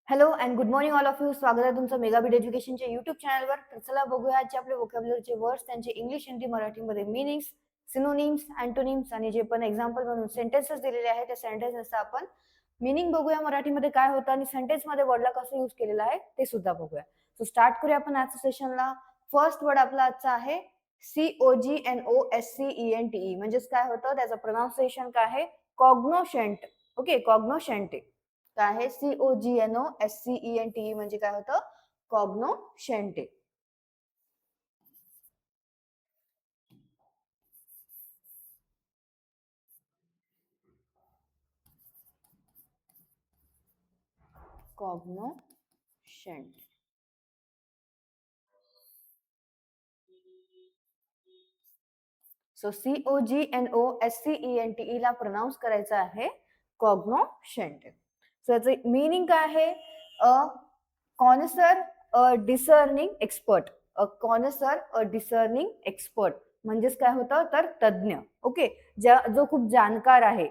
Hello and good morning all of you. स्वागत आहे तुमचं मेगा बीट एज्युकेशनच्या युट्यूब चॅनलवर. तर चला बघूया आजचे आपले व्होकॅब्युलरीचे वर्ड्स, त्यांचे इंग्लिश, हिंदी, मराठीमध्ये मीनिंग्स, सिनोनिम्स, अँटोनिम्स आणि जे पण एक्झाम्पल म्हणून सेंटेन्सेस दिलेले आहेत त्या सेंटेन्सेसचा आपण मीनिंग बघूया, मराठीमध्ये काय होतं आणि सेंटेन्समध्ये वर्डला कसं यूज केलेलं आहे ते सुद्धा बघूया. सो स्टार्ट करूया आपण आजच्या सेशनला. फर्स्ट वर्ड आपला आजचा आहे COGNOSCENTE. म्हणजेच काय होतं, त्याचं प्रोनाउन्सिएशन काय आहे? कॉग्नोशंट. ओके, कॉग्नोशंटे काय आहे? COGNOSCENTE म्हणजे काय होतं? कॉग्नोशंटे. कॉग्नोशंट. सो COGNOSCENTE ला प्रोनाउन्स करायचं आहे कॉग्नोशंट. सो याचं मीनिंग काय आहे? अ कॉन्सर, अ डिसर्निंग एक्सपर्ट. अ कॉन्सर, अ डिसर्निंग एक्सपर्ट म्हणजेच काय होतं तर तज्ञ. ओके, जो खूप जाणकार आहे.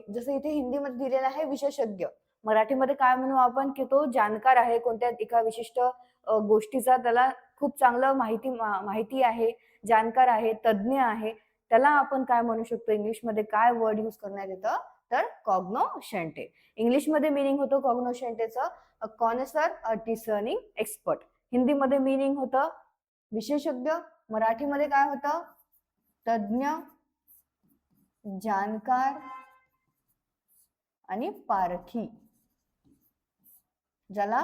जसं इथे हिंदीमध्ये दिलेलं आहे विशेषज्ञ, मराठीमध्ये काय म्हणू आपण की तो जाणकार आहे, कोणत्या एका विशिष्ट गोष्टीचा त्याला खूप चांगलं माहिती आहे, जाणकार आहे, तज्ञ आहे, त्याला आपण काय म्हणू शकतो? इंग्लिशमध्ये काय वर्ड यूज करण्यात येतं तर कॉग्नोशंटे. इंग्लिशमध्ये मीनिंग होतं कॉग्नोशंटेचं अ कॉन्सर, अ डिसर्निंग एक्सपर्ट. हिंदीमध्ये मीनिंग होतं विशेषज्ञ, मराठीमध्ये काय होतं? तज्ञ, जाणकार आणि पारखी. ज्याला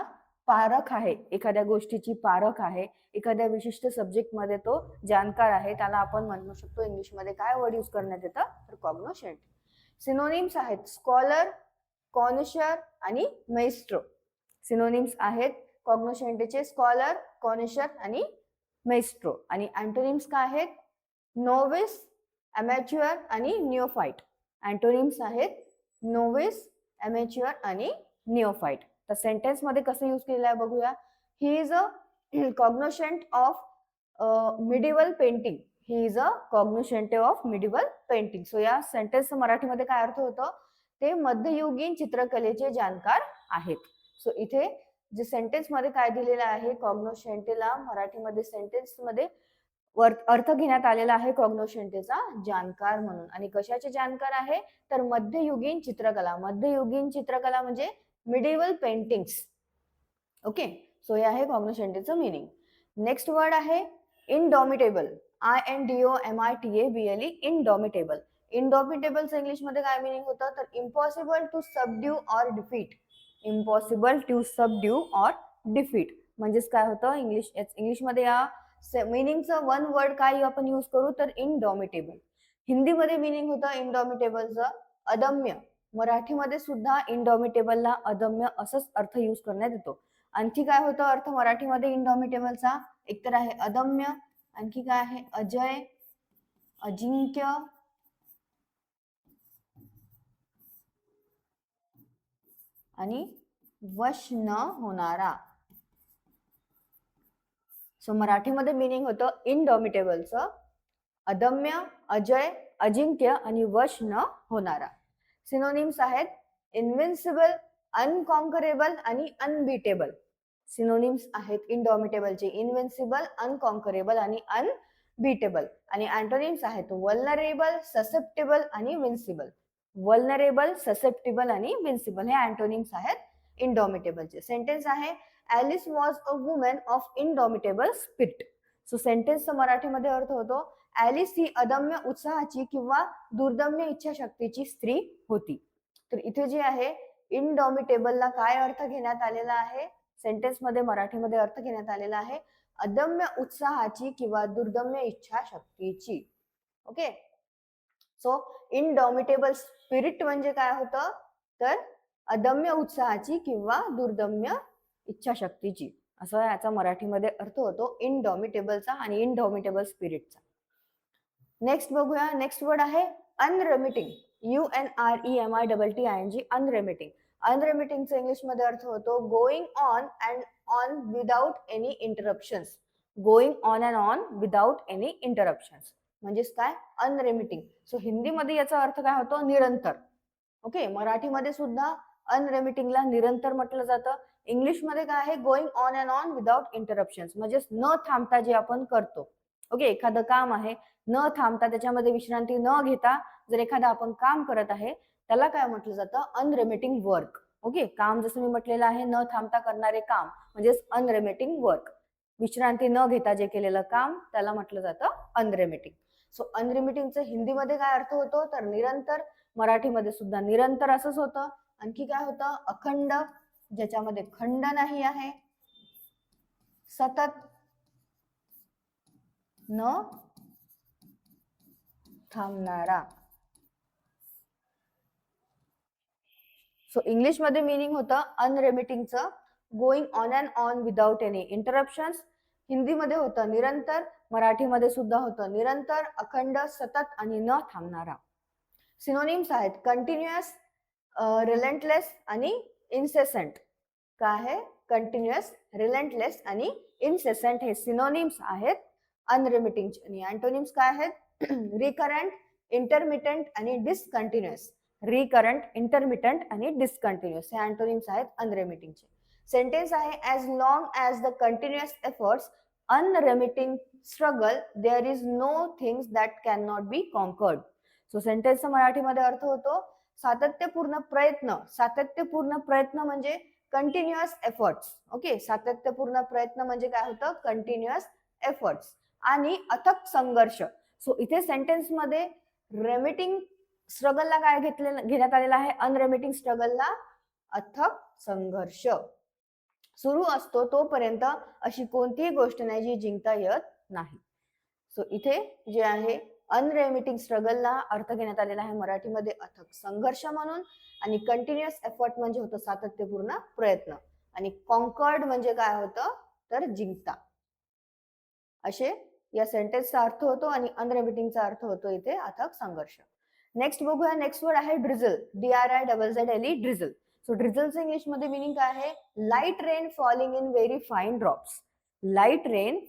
पारख आहे, एखाद्या गोष्टीची पारख आहे, एखाद्या विशिष्ट सब्जेक्ट मध्ये तो जाणकार आहे, त्याला आपण म्हणू शकतो. इंग्लिशमध्ये काय वर्ड यूज करण्यात येतं तर कॉग्नोशंट. सिनोनिम्स आहेत स्कॉलर, कॉनिशर आणि मेस्ट्रो. सिनोनिम्स आहेत कॉग्नोशंटेचे स्कॉलर, कॉनिशर आणि मेस्ट्रो. आणि अँटोनिम्स काय आहेत? नोविस, अमॅच्युअर आणि निओफाइट. अँटोनिम्स आहेत नोविस, अमॅच्युअर आणि निओफाइट. तर सेंटेन्स मध्ये कसं यूज केलेलं आहे बघूया. He is a cognoscente of medieval painting. He is a cognoscente of medieval painting. So या सेंटेन्सचा मराठीमध्ये काय अर्थ होतं? ते मध्ययुगीन चित्रकलेचे जाणकार आहेत. सो इथे जे सेंटेन्स मध्ये काय दिलेलं आहे, कॉग्नोशंटेला मराठीमध्ये सेंटेन्स मध्ये अर्थ घेण्यात आलेला आहे कॉग्नोशंटेचा जाणकार म्हणून. आणि कशाचे जाणकार आहे तर मध्ययुगीन चित्रकला. मध्ययुगीन चित्रकला म्हणजे मिडिवल पेंटिंग्स. ओके, सो हे आहे कॉग्नोशंटेचं मीनिंग. नेक्स्ट वर्ड आहे इनडॉमिटेबल. INDOMITABLE, इनडॉमिटेबल. इनडॉमिटेबलचं इंग्लिशमध्ये काय मीनिंग होतं तर impossible to subdue or defeat. Impossible to subdue or defeat म्हणजेच काय होतं इंग्लिशमध्ये या मीनिंगचं वन वर्ड काय आपण यूज करू तर इनडॉमिटेबल. हिंदीमध्ये मीनिंग होतं इनडॉमिटेबलचं अदम्य. मराठीमध्ये सुद्धा इनडॉमिटेबलला अदम्य असंच अर्थ यूज करण्यात येतो. आणखी काय होतं अर्थ मराठीमध्ये इनडॉमिटेबलचा? एकतर आहे अदम्य, आणखी काय आहे अजय, अजिंक्य आणि वश न होणारा. सो मराठीमध्ये मीनिंग होतं इनडॉमिटेबलचं अदम्य, अजय, अजिंक्य आणि वश न होणारा. सिनोनिम्स आहेत इनविन्सिबल, अनकॉन्करेबल आणि अनबीटेबल. सिनोनिम्स आहेत इनडॉमिटेबलचे इनविन्सिबल, अनकॉन्करेबल आणि अनबीटेबल. आणि अँटोनिम्स आहेत वल्नरेबल, ससेप्टेबल आणि विन्सिबल. वल्नरेबल, ससेप्टेबल आणि विन्सिबल हे अँटोनिम्स आहेत इनडॉमिटेबलचे. सेंटेन्स आहे Alice was a woman of indomitable spirit. So सेंटेन्सचा मराठीमध्ये अर्थ होतो ॲलिस ही अदम्य उत्साहाची किंवा दुर्दम्य इच्छाशक्तीची स्त्री होती. तर इथे जे आहे इनडॉमिटेबलला काय अर्थ घेण्यात आलेला आहे? सेंटेन्स मध्ये मराठीमध्ये अर्थ घेण्यात आलेला आहे अदम्य उत्साहाची किंवा दुर्दम्य इच्छाशक्तीची. ओके, सो इनडॉमिटेबल स्पिरिट म्हणजे काय होतं तर अदम्य उत्साहाची किंवा दुर्दम्य इच्छाशक्तीची, असं याचा मराठीमध्ये अर्थ होतो इनडॉमिटेबलचा आणि इनडॉमिटेबल स्पिरिटचा. नेक्स्ट बघूया. नेक्स्ट वर्ड आहे अनरेमिटिंग. UNREMITTING, अनरेमिटिंग. अनरेमिटिंगचा इंग्लिशमध्ये अर्थ होतो going on and on without any interruptions. Going on and on without any interruptions म्हणजेच काय अनरेमिटिंग. सो हिंदीमध्ये याचा अर्थ काय होतो निरंतर. ओके, मराठीमध्ये सुद्धा अनरेमिटिंगला निरंतर म्हटलं जातं. इंग्लिशमध्ये काय आहे, going on and on without interruptions, म्हणजे न थांबता जे आपण करतो. ओके, एखादं काम आहे न थांबता, त्याच्यामध्ये विश्रांती न घेता जर एखादं आपण काम करत आहे त्याला काय म्हटलं जातं, अनरेमिटिंग वर्क. ओके, काम जसं मी म्हटलेलं आहे न थांबता करणारे काम म्हणजेच अनरेमिटिंग वर्क. विश्रांती न घेता जे केलेलं काम त्याला म्हटलं जातं अनरेमिटिंग. सो अनरेमिटिंगचं हिंदीमध्ये काय अर्थ होतो तर निरंतर, मराठीमध्ये सुद्धा निरंतर असंच होतं. आणखी काय होतं, अखंड, ज्याच्यामध्ये खंड नाही आहे, सतत, न थांबणारा. सो इंग्लिश मध्ये मीनिंग होतं अनरेमिटिंगचं going on and on without any interruptions. हिंदीमध्ये होतं निरंतर, मराठीमध्ये सुद्धा होतं निरंतर, अखंड, सतत आणि न थांबणारा. सिनोनिम्स आहेत कंटिन्युअस, रिलेंटलेस आणि इन्सेसंट. काय आहे, कंटिन्युअस, रिलेंटलेस आणि इन्सेसंट हे सिनोनिम्स आहेत अनरेमिटिंगचे. आणि अँटोनिम्स काय आहेत, रिकरंट, इंटरमिटंट आणि डिसकंटिन्युअस. रिकरंट, इंटरमिटंट आणि डिसकंटिन्युअस हे अँटोनिम्स आहेत अनरेमिटिंगचे. सेंटेन्स आहे as long as the continuous efforts unremitting struggle there is no things that can not be conquered. So सेंटेन्सचा मराठीमध्ये अर्थ होतो सातत्यपूर्ण प्रयत्न. सातत्यपूर्ण प्रयत्न म्हणजे कंटिन्युअस एफर्ट्स. ओके, सातत्यपूर्ण प्रयत्न म्हणजे काय होतं, कंटिन्युअस एफर्ट्स आणि अथक संघर्ष. सो इथे सेंटेन्स मध्ये रेमिटिंग स्ट्रगलला काय घेण्यात आलेलं आहे, अनरेमिटिंग स्ट्रगलला अथक संघर्ष सुरू असतो तोपर्यंत अशी कोणतीही गोष्ट नाही जी जिंकता येत नाही. सो इथे जे आहे अनरेमिटिंग स्ट्रगलला अर्थ घेण्यात आलेला आहे मराठीमध्ये अथक संघर्ष म्हणून, आणि कंटिन्युअस एफर्ट म्हणजे होतं सातत्यपूर्ण प्रयत्न, आणि कॉन्कर्ड म्हणजे काय होतं तर जिंकता. असे या सेंटेन्सचा अर्थ होतो आणि अनरेमिटिंगचा अर्थ होतो इथे अथक संघर्ष. नेक्स्ट बघूया, नेक्स्ट वर्ड आहे ड्रिझल, DRIZZLE, ड्रिझल. सो ड्रिझलचं इंग्लिश मध्ये मिनिंग काय आहे, light rain falling in very fine drops. Light rain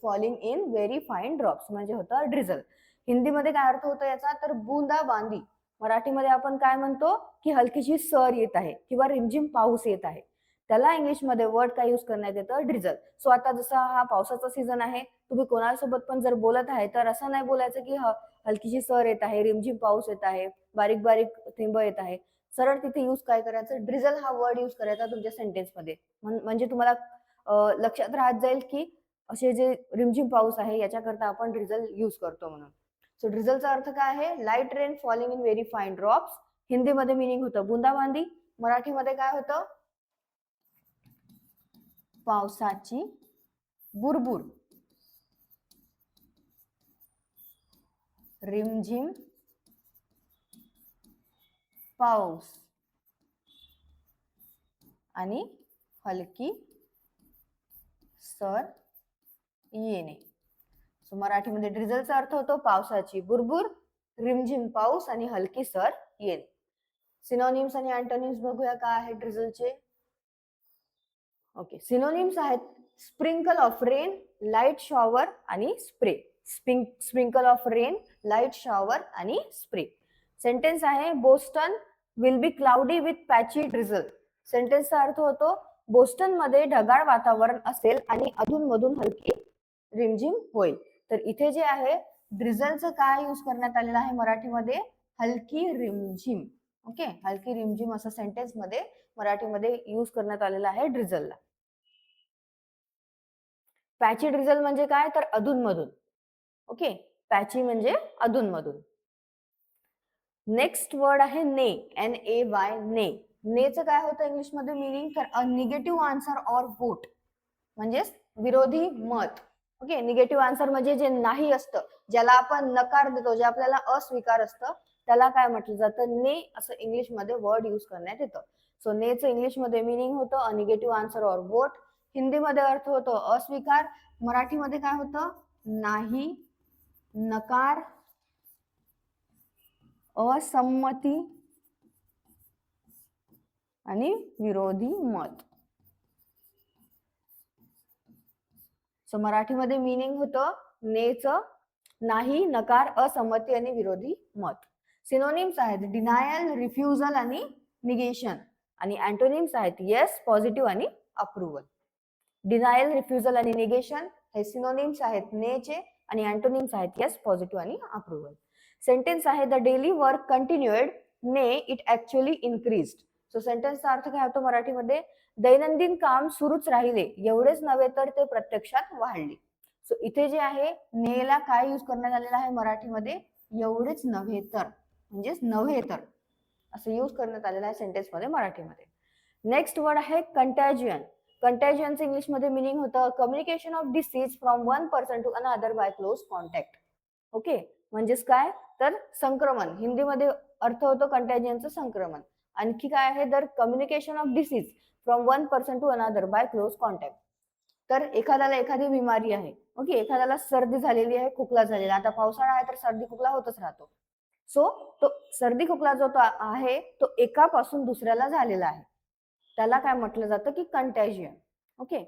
falling in very fine drops म्हणजे होतं ड्रिझल. हिंदीमध्ये काय अर्थ होतो याचा तर बूंदा बांदी. मराठीमध्ये आपण काय म्हणतो की हलकीशी सर येत आहे किंवा रिमझिम पाऊस येत आहे, त्याला इंग्लिशमध्ये वर्ड काय यूज करण्यात येतं, ड्रिझल. सो आता जसा हा पावसाचा सीझन आहे, तुम्ही कोणासोबत पण जर बोलत आहे तर असं नाही बोलायचं की हलकीशी सर येत आहे, रिमझिम पाऊस येत आहे, बारीक बारीक थेंब येत आहे. सरळ तिथे यूज काय करायचं, ड्रिझल हा वर्ड यूज करायचा तुमच्या सेंटेन्स मध्ये. म्हणजे तुम्हाला लक्षात राहत जाईल की असे जे रिमझिम पाऊस आहे याच्याकरता आपण ड्रिझल यूज करतो म्हणून. सो ड्रिझलचा अर्थ काय आहे, light rain falling in very fine drops. हिंदीमध्ये मिनिंग होतं बुंदाबांदी, मराठीमध्ये काय होतं, पावसाची बुरबुर, रिमझिम पाऊस आणि हलकी सर येणे. सो मराठीमध्ये ड्रिझलचा अर्थ होतो पावसाची बुरबुर, रिमझिम पाऊस आणि हलकी सर येणे. सिनोनिम्स आणि अँटोनिम्स बघूया काय आहे ड्रिझलचे. ओके, सिनोनिम्स आहेत sprinkle of rain, light shower आणि spray. Sprinkle of rain, light shower आणि स्प्रे. सेंटेन्स आहे Boston will be cloudy with patchy drizzle. सेंटेन्सचा अर्थ होतो बोस्टन मध्ये ढगाळ वातावरण असेल आणि अधूनमधून हलकी रिमझिम होईल. तर इथे जे आहे ड्रिझलचं काय यूज करण्यात आलेलं आहे मराठीमध्ये, हलकी रिमझिम. ओके, हलकी रिमझिम असं सेंटेन्स मध्ये मराठीमध्ये यूज करण्यात आलेला आहे ड्रिझलला. पॅची ड्रिझल म्हणजे काय तर अधूनमधून. ओके, पॅची म्हणजे अधूनमधून. नेक्स्ट वर्ड आहे ने, NAY, ने. नेचं काय होतं इंग्लिश मध्ये मीनिंग तर अ निगेटिव्ह आन्सर ऑर वोट, म्हणजे विरोधी मत. ओके, निगेटिव्ह आन्सर म्हणजे जे नाही असतं, ज्याला आपण नकार देतो, जे आपल्याला अस्वीकार असतं, त्याला काय म्हटलं जातं, ने असं इंग्लिश मध्ये वर्ड यूज करण्यात येतं. सो नेचं इंग्लिश मध्ये मीनिंग होतं अ निगेटिव्ह आन्सर ऑर वोट. हिंदीमध्ये अर्थ होतो अस्वीकार, मराठीमध्ये काय होतं, नाही, नकार, असंमती आणि विरोधी मत. सो मराठीमध्ये मीनिंग होतं नेचं नाही, नकार, असंमती आणि विरोधी मत. सिनोनिम्स आहेत डिनायल, रिफ्युजल आणि निगेशन. आणि अँटोनिम्स आहेत येस, पॉझिटिव्ह आणि अप्रुव्हल. डिनायल, रिफ्युजल आणि निगेशन हे सिनोनिम्स आहेत नेचे आणि अँटोनिम्स आहेत येस, पॉझिटिव्ह आणि अप्रुव्हल. सेंटेन्स आहे द डेली वर्क कंटिन्युएड, ने इट ऍक्च्युअली इन्क्रीज्ड. सो सेंटेन्सचा अर्थ काय होतो मराठीमध्ये? दैनंदिन काम सुरूच राहिले, एवढेच नव्हे तर ते प्रत्यक्षात वाढले. सो इथे जे आहे नेला काय यूज करण्यात आलेला आहे मराठीमध्ये? एवढेच नव्हे तर, म्हणजेच नव्हे तर असं यूज करण्यात आलेलं आहे सेंटेन्स मध्ये मराठीमध्ये. नेक्स्ट वर्ड आहे कंटॅजियन. कंटॅजियनचं इंग्लिशमध्ये मिनिंग होतं communication of disease from one person to another by close contact. Okay, म्हणजेच काय तर संक्रमण. हिंदीमध्ये अर्थ होतो कंटॅजियनचं संक्रमण. आणखी काय आहे तर communication of disease from one person to another by close contact. तर एखाद्याला एखादी बिमारी आहे, ओके, एखाद्याला सर्दी झालेली आहे, खोकला झालेला, आता पावसाळा आहे तर सर्दी खोकला होतच राहतो. सो तो सर्दी खोकला जो तो आहे तो एकापासून दुसऱ्याला झालेला आहे, त्याला काय म्हटलं जातं की कंटॅजियन. ओके,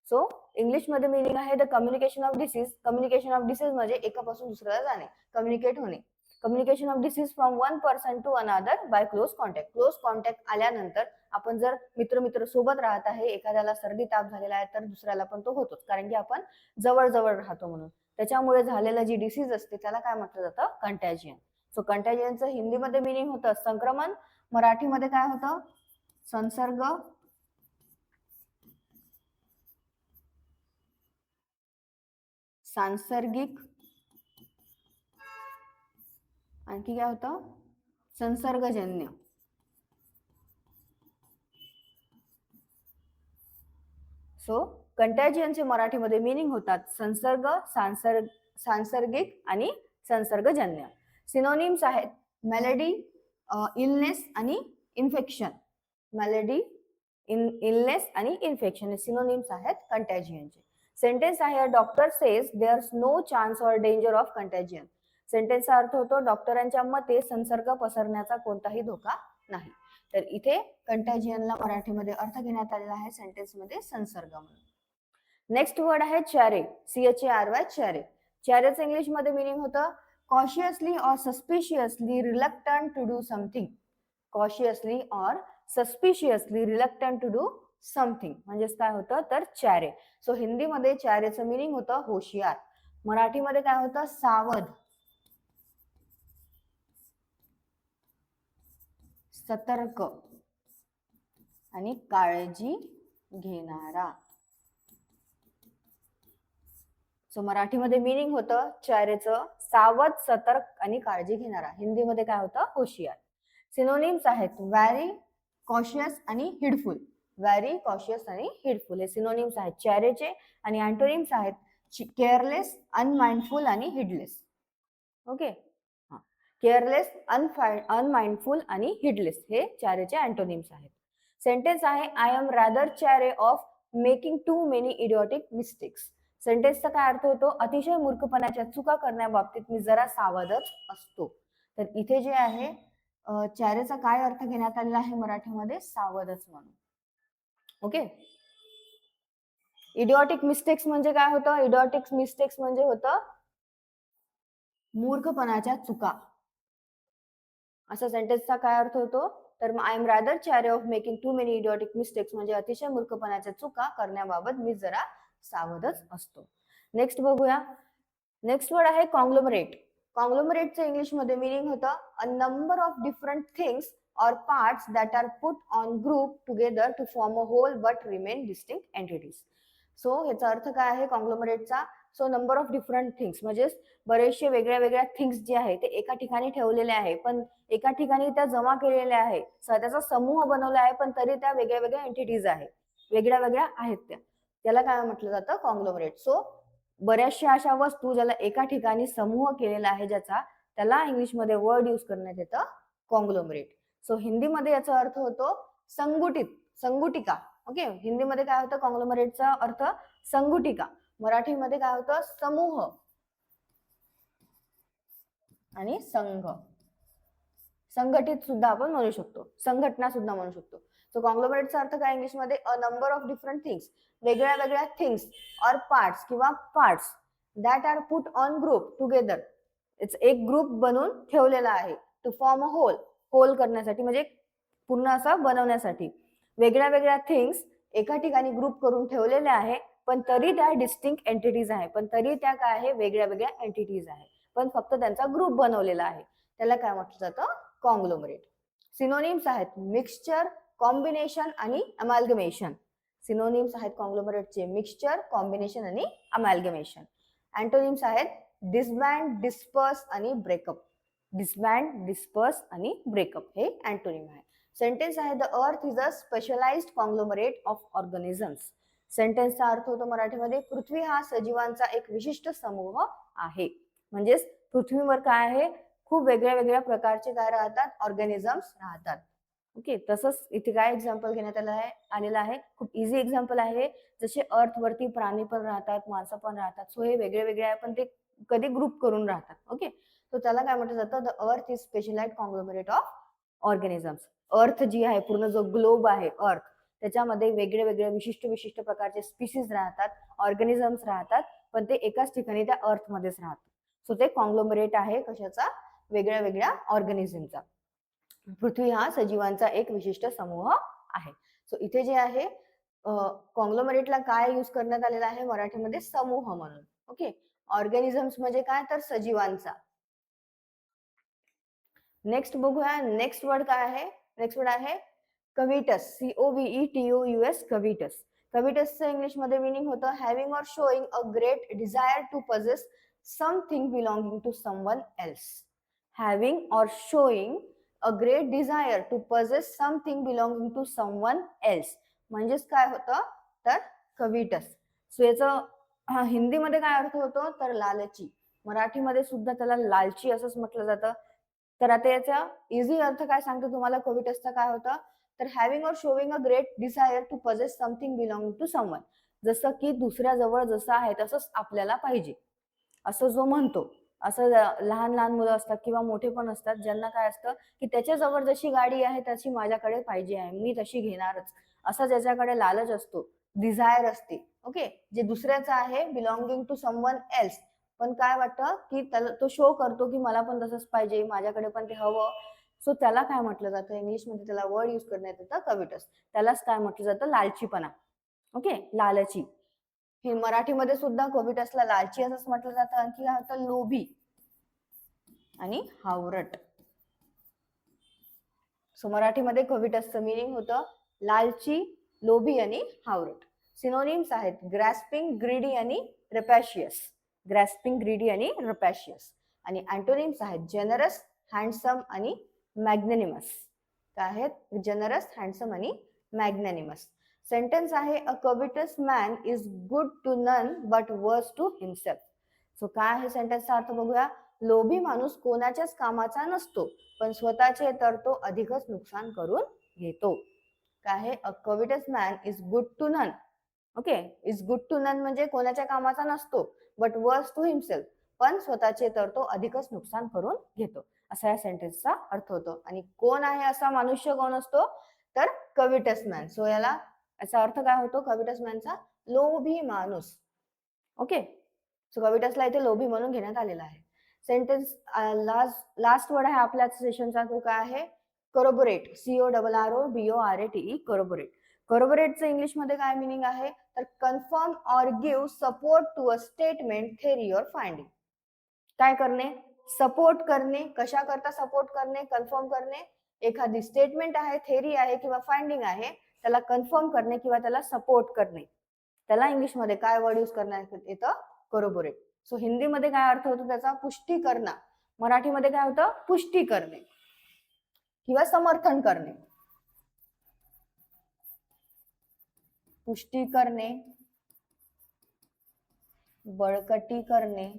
सो इंग्लिशमध्ये मिनिंग आहे the communication of disease. Communication of disease म्हणजे एकापासून दुसऱ्याला जाणे, कम्युनिकेट होणे. Communication of disease from one person to another by close contact. Close contact आल्यानंतर आपण जर मित्र सोबत राहत आहे, एखाद्याला सर्दी ताप झालेला आहे तर दुसऱ्याला पण तो होतोच, कारण की आपण जवळ जवळ राहतो म्हणून. त्याच्यामुळे झालेलं जी डिसीज असते त्याला काय म्हटलं जातं? कंटॅजियन. सो कंटॅजियनचं हिंदीमध्ये मिनिंग होतं संक्रमण, मराठीमध्ये काय होतं? संसर्ग, सांसर्गिक, आणखी काय होतं? संसर्गजन्य. सो कंटॅजियनचे मराठीमध्ये मिनिंग होतात संसर्ग, सांसर्गिक आणि संसर्गजन्य. सिनोनिम्स आहेत मेलडी, इलनेस आणि इन्फेक्शन. मेलडी, इलनेस आणि इन्फेक्शन हे सिनोनिम्स आहेत कंटॅजियनचे. सेंटेन्स आहे doctor says there no chance or danger of contagion. सेंटेन्सचा अर्थ होतो डॉक्टरांच्या मते संसर्ग पसरण्याचा कोणताही धोका नाही. तर इथे कंटॅजियनला मराठीमध्ये अर्थ घेण्यात आलेला आहे सेंटेन्समध्ये संसर्ग म्हणून. नेक्स्ट वर्ड आहे चॅरे, CHARY, चॅरे. चॅरेचं इंग्लिशमध्ये मिनिंग होतं cautiously or suspiciously reluctant to do something. Cautiously or suspiciously reluctant to do something म्हणजेच काय होतं तर चॅरे. सो हिंदीमध्ये चॅरेचं मिनिंग होतं होशियार. मराठीमध्ये काय होतं? सावध, सतर्क आणि काळजी घेणारा. सो मराठीमध्ये मिनिंग होतं चॅरेचं सावध, सतर्क आणि काळजी घेणारा. हिंदीमध्ये काय होतं? होशियार. सिनोनिम्स आहेत व्हेरी, कॉशियस आणि हिडफुल. व्हेरी, कॉशियस आणि हिडफुल हे सिनोनिम्स आहेत चॅरेचे. आणि अँटोनिम्स आहेत केअरलेस, अनमाइंडफुल आणि हिडलेस. ओके, केअरलेस, अनमाइंडफुल आणि हिडलेस हे चॅरेचे अँटोनिम्स आहेत. सेंटेन्स आहे I am rather chary of making too many idiotic mistakes. सेंटेन्सचा काय अर्थ होतो? अतिशय मूर्खपणाच्या चुका करण्याबाबतीत मी जरा सावधच असतो. तर इथे जे आहे चॅरेचा काय अर्थ घेण्यात आलेला आहे मराठीमध्ये? सावधच म्हणून. ओके, इडिओटिक मिस्टेक्स म्हणजे काय होतं? इडिओटिक मिस्टेक्स म्हणजे होतं मूर्खपणाच्या चुका. असा सेंटेन्सचा काय अर्थ होतो? तर I am rather chary of making too many idiotic mistakes म्हणजे अतिशय मूर्खपणाच्या चुका करण्याबाबत मी जरा सावधच असतो. नेक्स्ट बघूया. नेक्स्ट वर्ड आहे कॉंग्लोमरेट. कॉंग्लोमरेटचं इंग्लिशमध्ये मिनिंग होतं अ number of different things or parts that are put on group together to form a whole but remain distinct entities. So ह्याचा अर्थ काय आहे कॉंग्लोमरेटचा? So number of different things म्हणजे बरेचसे वेगळ्या वेगळ्या थिंग्स जे आहे ते एका ठिकाणी ठेवलेले आहे, पण एका ठिकाणी त्या जमा केलेल्या आहे, त्याचा समूह बनवला आहे, पण तरी त्या वेगळ्या वेगळ्या एंटिटीज आहेत, वेगळ्या वेगळ्या आहेत त्याला काय म्हटलं जातं? कॉंग्लोमरेट. सो बऱ्याचशा अशा वस्तू ज्याला एका ठिकाणी समूह केलेला आहे ज्याचा, त्याला इंग्लिशमध्ये वर्ड यूज करण्यात येतं कॉंग्लोमरेट. सो हिंदीमध्ये याचा अर्थ होतो संघटित, संघटिका. ओके, हिंदीमध्ये काय होतं कॉंग्लोमरेटचा अर्थ? संघटिका. मराठीमध्ये काय होतं? समूह आणि संघ. संघटित सुद्धा आपण म्हणू शकतो, संघटना सुद्धा म्हणू शकतो. सो कॉंग्लोमरेटचा अर्थ काय इंग्लिशमध्ये? A number of different things, वेगळ्या वेगळ्या थिंग्स ऑर पार्ट्स किंवा parts that are put on group together. एक ग्रुप बनवून ठेवलेला आहे to form a whole, whole करण्यासाठी म्हणजे पूर्ण असं बनवण्यासाठी. वेगळ्या वेगळ्या थिंग्स एका ठिकाणी ग्रुप करून ठेवलेल्या आहे, पण तरी त्या डिस्टिंक्ट एंटिटीज आहे, पण तरी त्या काय आहे, वेगळ्या वेगळ्या एंटिटीज आहे, पण फक्त त्यांचा ग्रुप बनवलेला आहे. त्याला काय म्हटलं जातं, कॉंग्लोमरेट. सिनोनिम्स आहेत मिक्सचर, कॉम्बिनेशन आणि अमॅल्गमेशन. सिनोनिम्स आहेत कॉंग्लोमरेटचे मिक्सचर, कॉम्बिनेशन आणि अमॅल्गमेशन. अँटोनिम्स आहेत डिसबँड, डिस्पर्स आणि ब्रेकअप. डिसबँड, डिस्पर्स आणि ब्रेकअप हे अँटोनिम आहे. सेंटेन्स आहे the earth is a specialized conglomerate of organisms. सेंटेन्सचा अर्थ होतो मराठीमध्ये पृथ्वी हा सजीवांचा एक विशिष्ट समूह आहे. म्हणजेच पृथ्वीवर काय आहे, खूप वेगळ्या वेगळ्या प्रकारचे काय राहतात, ऑर्गॅनिझम्स राहतात. ओके, तसंच इथे काय एक्झाम्पल घेण्यात आलेलं आहे, खूप इझी एक्झाम्पल आहे. जसे अर्थ वरती प्राणी पण राहतात, माणसं पण राहतात. सो हे वेगळे वेगळे आहे, पण ते कधी ग्रुप करून राहतात. ओके, तो त्याला काय म्हटलं जातं, the earth is specialized conglomerate of organisms. Earth जी आहे, पूर्ण जो ग्लोब आहे अर्थ, त्याच्यामध्ये वेगळे वेगळे विशिष्ट प्रकारचे स्पीसीज राहतात, ऑर्गॅनिझम्स राहतात, पण ते एकाच ठिकाणी त्या अर्थ मध्येच राहतात. सो ते कॉंग्लोमरेट आहे कशाचा, वेगळ्या वेगळ्या ऑर्गॅनिझमचा. पृथ्वी हा सजीवांचा एक विशिष्ट समूह आहे. सो इथे जे आहे कॉंग्लोमरेटला काय यूज करण्यात आलेला आहे मराठीमध्ये, समूह म्हणून. ओके, ऑर्गॅनिझम्स म्हणजे काय, तर सजीवांचा. नेक्स्ट बघूया, नेक्स्ट वर्ड काय आहे. नेक्स्ट वर्ड आहे कविटस, COVETOUS, कविटस. कविटसचं इंग्लिश मध्ये मीनिंग होतं having or showing a great desire to possess something belonging to someone else. Having or showing a great desire to possess something belonging to someone else. म्हणजेच काय होतं, तर कविटस. So याचं हिंदीमध्ये काय अर्थ होतो, तर लालची. मराठीमध्ये सुद्धा त्याला लालची असंच म्हटलं जातं. तर आता याचा इझी अर्थ काय सांगतो तुम्हाला, कविटसचा काय होतं, तर having or showing a great desire to possess something belonging to someone. जसं की दुसऱ्याजवळ जसं आहे तसंच आपल्याला पाहिजे, असं जो म्हणतो. असं लहान लहान मुलं असतात किंवा मोठे पण असतात, ज्यांना काय असतं की त्याच्याजवळ जशी गाडी आहे तशी माझ्याकडे पाहिजे आहे, मी तशी घेणारच, असा ज्याच्याकडे लालच असतो, डिझायर असते. ओके, जे दुसऱ्याचं आहे बिलॉंगिंग टू समवन एल्स, पण काय वाटतं की त्याला तो शो करतो की मला पण तसंच पाहिजे, माझ्याकडे पण ते हवं. सो त्याला काय म्हटलं जातं, इंग्लिशमध्ये त्याला वर्ड यूज करण्यात येतं कविटस. त्यालाच काय म्हटलं जातं, लालचीपणा. ओके, लालची. हे मराठीमध्ये सुद्धा कविटसला लालची असंच म्हटलं जातं. आणखी काय होतं, लोभी आणि हावरट. सो मराठीमध्ये कविटसचं मिनिंग होतं लालची, लोभी आणि हावरट. सिनोनिम्स आहेत ग्रॅस्पिंग, ग्रीडी आणि रपॅशियस. ग्रॅस्पिंग, ग्रीडी आणि रपॅशियस. आणि अँटोनिम्स आहेत जेनरस, हँडसम आणि मॅग्नेनिमस. काय आहेत, जनरस, हँडसम आणि मॅग्नेनिमस. सेंटेन्स आहे a covetous man is good to none but worse to himself. So काय आहे सेंटेन्सचा अर्थ बघूया. लोभी माणूस कोणाच्याच कामाचा नसतो, पण स्वतःचे तर तो अधिकच नुकसान करून घेतो. काय आहे, a covetous man is good to none. Okay, is good to none म्हणजे कोणाच्या कामाचा नसतो, बट वर्स टू हिमसेल्फ, पण स्वतःचे तर तो अधिकच नुकसान करून घेतो, असा या सेंटेन्सचा अर्थ होतो. आणि कोण आहे असा मनुष्य, कोण असतो, तर कविटस मॅन. सो याचा अर्थ काय होतो कविटस मॅनचा, लोभी माणूस. ओके, सो कविटसला इथे लोभी म्हणून घेण्यात आलेला आहे. सेंटेन्स लास्ट वर्ड आहे आपल्या सेशनचा, तो काय आहे, करोबोरेट. CORROBORATE, करोबोरेट. करोबोरेटचं इंग्लिशमध्ये काय मिनिंग आहे, तर confirm or give support to a statement, theory or finding. काय करणे, सपोर्ट करणे. कशा करता सपोर्ट करणे, कन्फर्म करणे. एखादी स्टेटमेंट आहे, थेरी आहे किंवा फाइंडिंग आहे, त्याला कन्फर्म करणे किंवा त्याला सपोर्ट करणे. त्याला इंग्लिशमध्ये काय वर्ड यूज करण्यात येतं, करोबोरेट. सो हिंदीमध्ये काय अर्थ होतो त्याचा, पुष्टी करणं. मराठीमध्ये काय होतं, पुष्टी करणे किंवा समर्थन करणे. पुष्टी करणे, बळकटी करणे,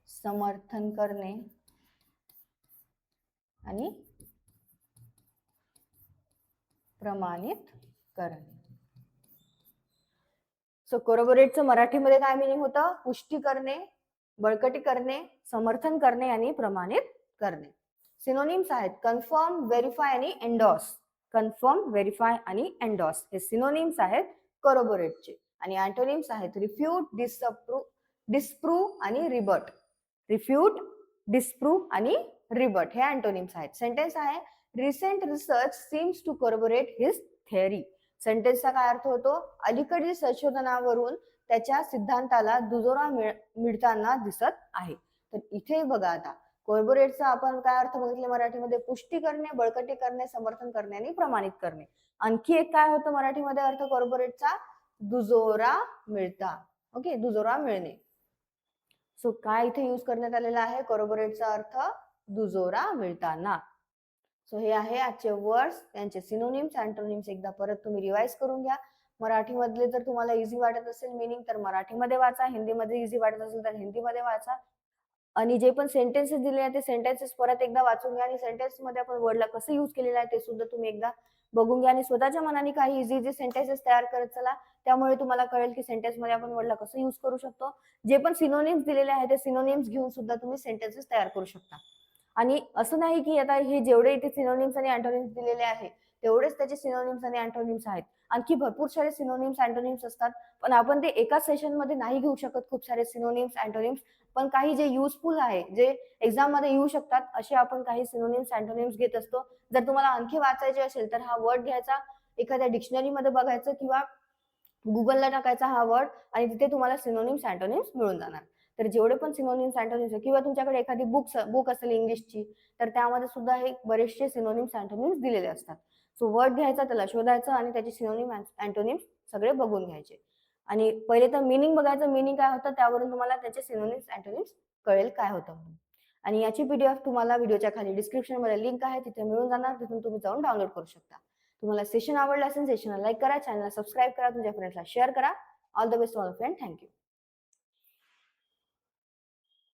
समर्थन करणे आणि प्रमाणित करणे. सो कोरोबोरेटचं मराठीमध्ये काय मिनिंग होतं, पुष्टी करणे, बळकटी करणे, समर्थन करणे आणि प्रमाणित करणे. सिनोनिम्स आहेत कन्फर्म, व्हेरीफाय आणि एंडॉर्स. कन्फर्म, व्हेरीफाय आणि एंडॉर्स हे सिनोनिम्स आहेत कोरोबोरेटचे. आणि अँटोनिम्स आहेत रिफ्यूट, डिसप्रूव्ह आणि रिबट. रिफ्यूट, डिस्प्रूव्ह आणि रिबट हे अँटोनिम्स आहेत. सेंटेन्स आहे recent research seems to corroborate his theory. सेंटेन्सचा काय अर्थ होतो? अलीकडील संशोधनावरून त्याच्या सिद्धांताला दुजोरा मिळताना दिसत आहे. तर इथे बघा आता कॉर्बोरेटचा आपण काय अर्थ बघितले मराठीमध्ये? पुष्टी करणे, बळकटी करणे, समर्थन करणे आणि प्रमाणित करणे. आणखी एक काय होतं मराठीमध्ये अर्थ कॉर्बोरेटचा? दुजोरा मिळता. ओके, दुजोरा मिळणे. सो काय इथे यूज करण्यात आलेला आहे? कॉर्बोरेटचा अर्थ दुजोरा मिळताना. सो हे आहे आजचे वर्ड्स, त्यांचे सिनोनिम्स, अँटोनिम्स एकदा परत तुम्ही रिवाइज करून घ्या. मराठीमधले जर तुम्हाला इझी वाटत असेल मीनिंग तर मराठीमध्ये वाचा, हिंदीमध्ये इझी वाटत असेल तर हिंदीमध्ये वाचा. आणि जे पण सेंटेन्सेस दिले आहेत ते सेंटेन्सेस परत एकदा वाचून घ्या आणि सेंटेन्स मध्ये आपण वर्डला कसं यूज केलेलं आहे ते सुद्धा तुम्ही एकदा बघून घ्या आणि स्वतःच्या मनाने काही इझी इझी सेंटेन्सेस तयार करत चला. त्यामुळे तुम्हाला कळेल की सेंटेन्स मध्ये आपण वर्डला कसं यूज करू शकतो. जे पण सिनोनिम्स दिलेले आहेत ते सिनोनिम्स घेऊन सुद्धा तुम्ही सेंटेन्सेस तयार करू शकता. आणि असं नाही की आता हे जेवढे इथे सिनोनिम्स आणि अँटोनिम्स दिलेले आहे तेवढेच त्याचे सिनोनिम्स आणि अँटोनिम्स आहेत. आणखी भरपूर सारे सिनोनिम्स अँटोनिम्स असतात, पण आपण ते एका सेशन मध्ये नाही घेऊ शकत खूप सारे सिनोनिम्स अँटोनिम्स. पण काही जे युजफुल आहे, जे एक्झाम मध्ये येऊ शकतात असे आपण काही सिनोनिम्स अँटोनिम्स घेत असतो. जर तुम्हाला आणखी वाचायचे असेल तर हा वर्ड घ्यायचा, एखाद्या डिक्शनरी मध्ये बघायचं किंवा गुगलला टाकायचा हा वर्ड आणि तिथे तुम्हाला सिनोनिम्स अँटोनिम्स मिळून जाणार. तर जेवढे पण सिनोनिम्स अँटोनिम्स किंवा तुमच्याकडे एखादी बुक असेल इंग्लिशची तर त्यामध्ये सुद्धा हे बरेचसे सिनोनिम्स अँटोनिम्स दिलेले असतात. सो वर्ड घ्यायचा, त्याला शोधायचं आणि त्याचे सिनोनिम अँटोनिम्स सगळे बघून घ्यायचे. आणि पहिले तर मिनिंग बघायचं, मिनिंग काय होतं त्यावरून तुम्हाला त्याचे सिनोनिम्स अँटोनिम्स कळेल काय होतं म्हणून. आणि याची पीडीएफ तुम्हाला व्हिडिओच्या खाली डिस्क्रिप्शन मध्ये लिंक आहे, तिथे मिळून जाणार, तिथून तुम्ही जाऊन डाउनलोड करू शकता. तुम्हाला सेशन आवडलं असेल सेशनला लाईक करा, चॅनलला सबस्क्राईब करा, तुमच्या फ्रेंड्सला शेअर करा. All the best all friend, thank you.